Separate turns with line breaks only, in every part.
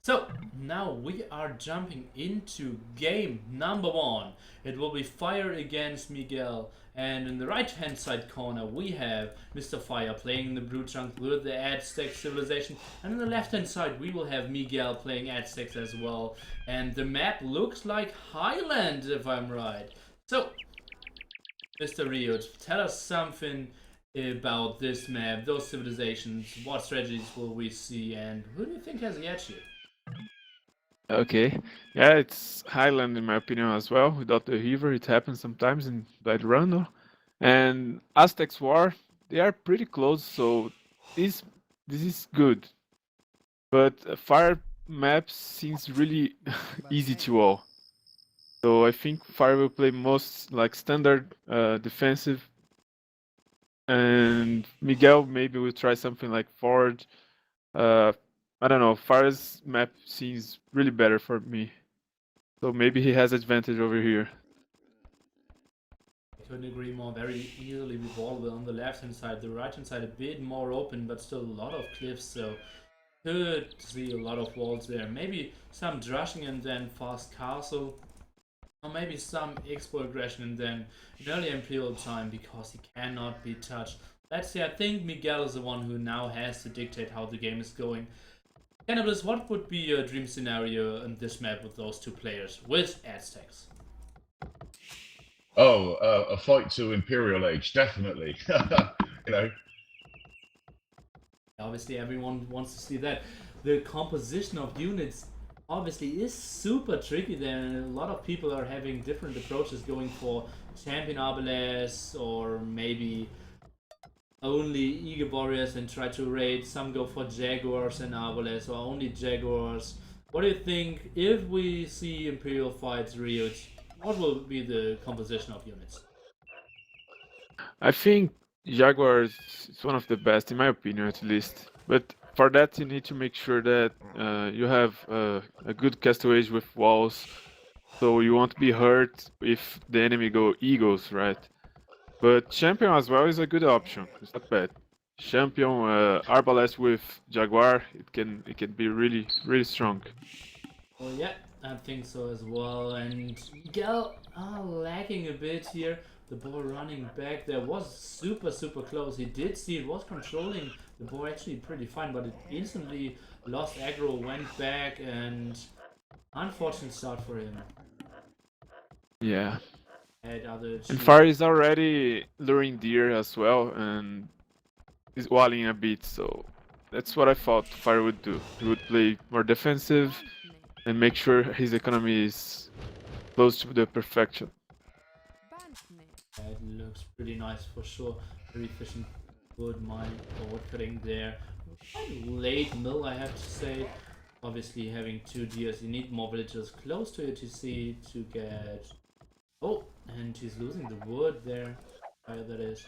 So now we are jumping into game number one. It will be Fire against Miguel, and in the right hand side corner we have Mr. Fire playing the Blue Chunk with the Aztec civilization, and on the left hand side we will have Miguel playing Aztecs as well. And the map looks like Highland, if I'm right. So, Mr. Rio, tell us something about this map, those civilizations, what strategies will we see, and who do you think has the edge here?
Okay. Yeah, it's Highland in my opinion as well. Without the river, it happens sometimes in Blade Runner. And Aztecs War, they are pretty close, so this this is good. But Fire map seems really easy to all. So I think Fire will play most like standard defensive, and Miguel maybe will try something like forward. Uh, I don't know. Fire's map seems really better for me. So maybe he has advantage over here.
I couldn't agree more. Very easily revolvable on the left hand side. The right hand side a bit more open, but still a lot of cliffs. So could see a lot of walls there. Maybe some drushing and then fast castle, or maybe some expo aggression and then an early imperial time because he cannot be touched. Let's see. I think Miguel is the one who now has to dictate how the game is going. Cannabis, what would be your dream scenario in this map with those two players with Aztecs?
Oh, a fight to Imperial Age, definitely. you know,
Obviously, everyone wants to see that. The composition of units obviously is super tricky there, and a lot of people are having different approaches going for champion Arbalest or maybe only Eagle Warriors and try to raid. Some go for Jaguars and Arbalest or only Jaguars. What do you think if we see Imperial fights Rio? What will be the composition of units?
I think Jaguar is one of the best, in my opinion, at least. But for that, you need to make sure that you have a good castawage with walls, so you won't be hurt if the enemy go eagles, right? But champion as well is a good option. It's not bad. Champion arbalest with jaguar, it can be really strong.
Well, yeah, I think so as well. And Miguel lagging a bit here. The ball running back there was super close. He did see it was controlling the ball actually pretty fine, but it instantly lost aggro, went back, and unfortunate start for him.
Yeah.
Had other
And
choose.
Far is already luring deer as well, and is walling a bit, so that's what I thought Fire would do. He would play more defensive and make sure his economy is close to the perfection.
It looks pretty nice for sure. Very efficient wood mine or wood cutting there. Quite late mill, I have to say. Obviously, having two deers, you need more villagers close to your TC to get. Oh, and he's losing the wood there. Fire that is.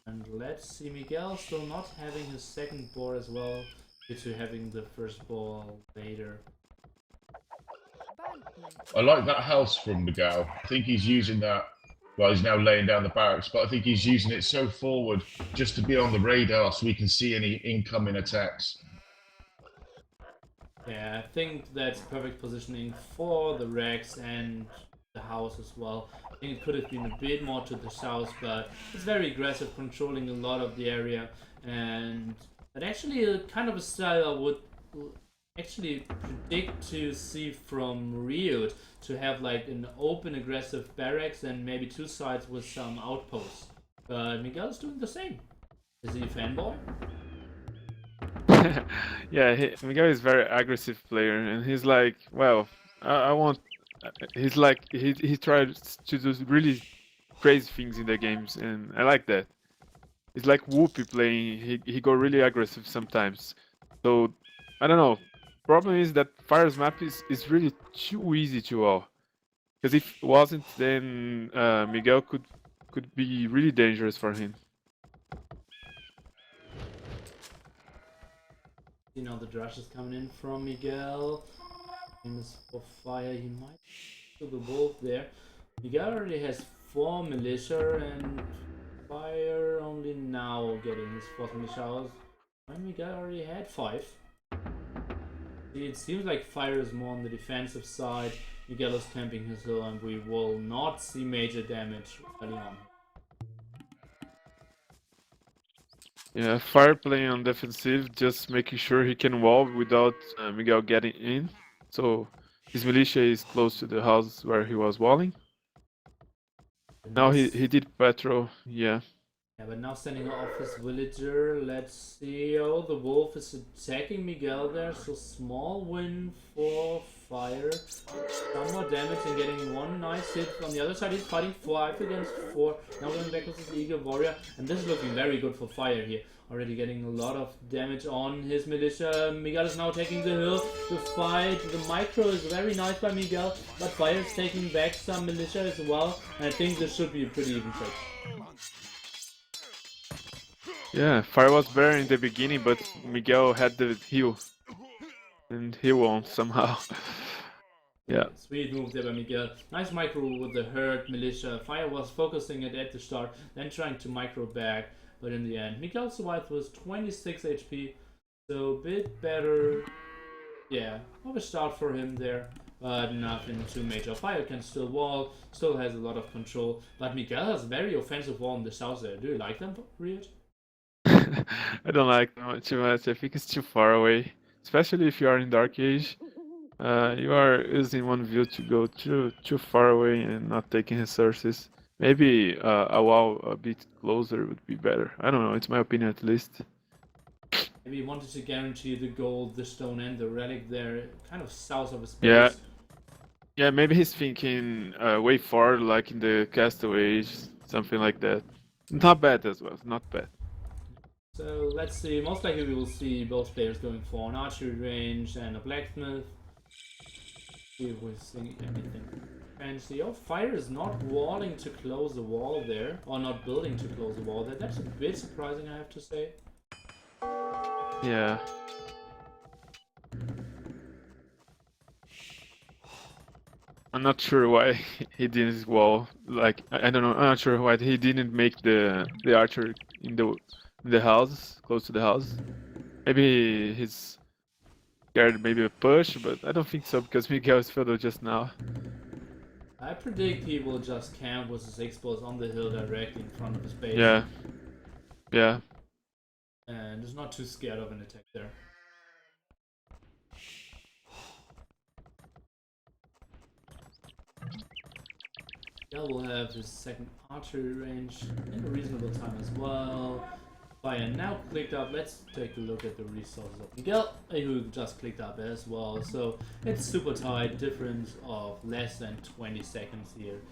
And let's see, Miguel still not having his second boar as well, due to having the first ball later.
I like that house from Miguel. I think he's using that. Well, he's now laying down the barracks, but I think he's using it so forward just to be on the radar so we can see any incoming attacks.
Yeah, I think that's perfect positioning for the Rex and the house as well. I think it could have been a bit more to the south, but it's very aggressive, controlling a lot of the area, and that actually a kind of a style I would actually predict to see from Rio to have like an open aggressive barracks and maybe two sides with some outposts. But Miguel's doing the same. Is he a fanboy?
Yeah, Miguel is very aggressive player, and he's like, well, I want. He's like he tries to do really crazy things in the games, and I like that. It's like Whoopi playing. He go really aggressive sometimes. So I don't know. Problem is that Fire's map is really too easy to all. Because if it wasn't, then Miguel could be really dangerous for him.
You know the drush is coming in from Miguel. Famous for fire. He might do the wolf there. Miguel already has 4 militia and fire only now getting his fourth militia house. When Miguel already had 5. It seems like Fire is more on the defensive side. Miguel is camping his hill, and we will not see major damage early on.
Yeah, Fire playing on defensive, just making sure he can wall without Miguel getting in. So his militia is close to the house where he was walling. Now he did patrol, yeah.
Yeah, but now sending off his villager. Let's see. Oh, the wolf is attacking Miguel there. So small win for Fire. Some more damage and getting one nice hit. On the other side, he's fighting 5 against 4. Now going back with his Eagle Warrior. And this is looking very good for Fire here. Already getting a lot of damage on his militia. Miguel is now taking the hill to fight. The micro is very nice by Miguel. But Fire is taking back some militia as well. And I think this should be a pretty even fight.
Yeah, Fire was better in the beginning, but Miguel had the heal. And he won somehow. Yeah.
Sweet move there by Miguel. Nice micro with the herd militia. Fire was focusing it at the start, then trying to micro back. But in the end, Miguel survived with 26 HP. So a bit better. Yeah, of a start for him there. But nothing too major. Fire can still wall, still has a lot of control. But Miguel has very offensive wall in the south there. Do you like them, Riot?
I don't like them too much. I think it's too far away. Especially if you are in Dark Age. You are using one view to go too far away and not taking resources. Maybe a wall a bit closer would be better. I don't know, it's my opinion at least.
Maybe he wanted to guarantee the gold, the stone, and the relic there, kind of south of his base.
Yeah. Yeah, maybe he's thinking way forward, like in the Castaway, something like that. Not bad as well, not bad.
So let's see, most likely we will see both players going for an archery range and a blacksmith. See if we're seeing anything fancy. Oh, Fire is not walling to close the wall there, or not building to close the wall there. That's a bit surprising, I have to say.
Yeah. I'm not sure why he didn't wall. Like I don't know. I'm not sure why he didn't make the archer in the house, close to the house. Maybe he's scared, maybe a push, but I don't think so because Miguel is further just now.
I predict he will just camp with his X-Bows on the hill directly in front of his base.
Yeah. Yeah.
And is not too scared of an attack there. Miguel will have his second archery range in a reasonable time as well. Fire now clicked up. Let's take a look at the resources of Miguel, who just clicked up as well. So it's super tight, difference of less than 20 seconds here.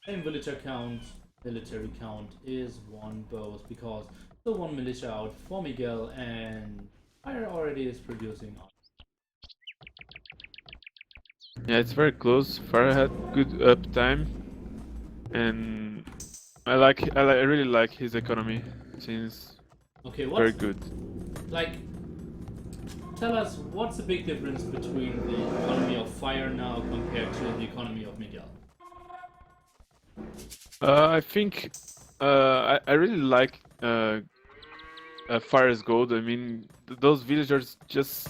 Same villager count, military count is 1 both because still 1 militia out for Miguel, and Fire already is producing.
Yeah, it's very close. Fire had good uptime, and I really like his economy. Seems
Okay,
very good.
Like, tell us what's the big difference between the economy of Fire now compared to the economy of Miguel?
I think I really like Fire's gold. I mean, those villagers just